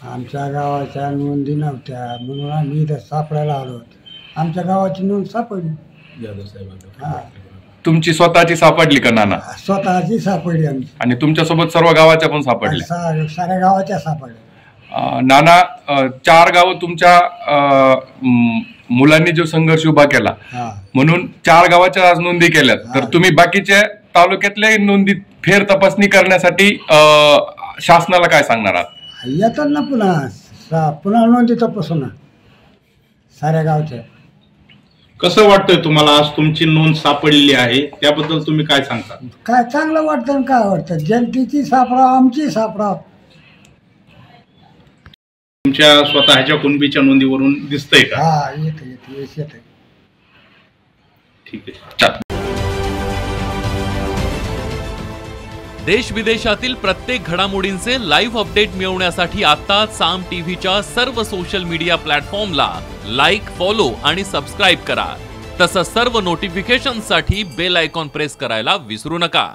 आमच्या गावाच्या नोंदी नव्हत्या म्हणून आम्ही इथं सापडायला आलो. आमच्या गावाची नोंद सापडली. हा, तुमची स्वतःची सापडली का नाना? स्वतःची सापडली आमची. आणि तुमच्यासोबत सर्व गावाच्या पण सापडल्या? साऱ्या गावाच्या सापडल्या. नाना, 4 गाव तुमच्या मुलांनी जो संघर्ष उभा केला म्हणून 4 गावाच्या आज नोंदी केल्यात, तर तुम्ही बाकीच्या तालुक्यातल्या नोंदी फेर तपासणी करण्यासाठी शासनाला काय सांगणार आहात? येतात ना पुन्हा नोंदी तपासून साऱ्या गावच्या. कसं वाटतंय तुम्हाला आज तुमची नोंद सापडलेली आहे, त्याबद्दल तुम्ही काय सांगता? काय चांगलं वाटतं आणि काय वाटतं, जनतेची सापडाव आमची सापडाव. तुमच्या स्वतःच्या कुणबीच्या नोंदीवरून दिसतंय का? हा, येत. ठीक आहे. देश विदेशातील प्रत्येक घडामोडींचे लाईव्ह अपडेट मिळवण्यासाठी आता साम टीव्हीच्या सर्व सोशल मीडिया प्लॅटफॉर्मला लाईक, फॉलो आणि सबस्क्राईब करा. तसंच सर्व नोटिफिकेशनसाठी बेल आयकॉन प्रेस करायला विसरू नका.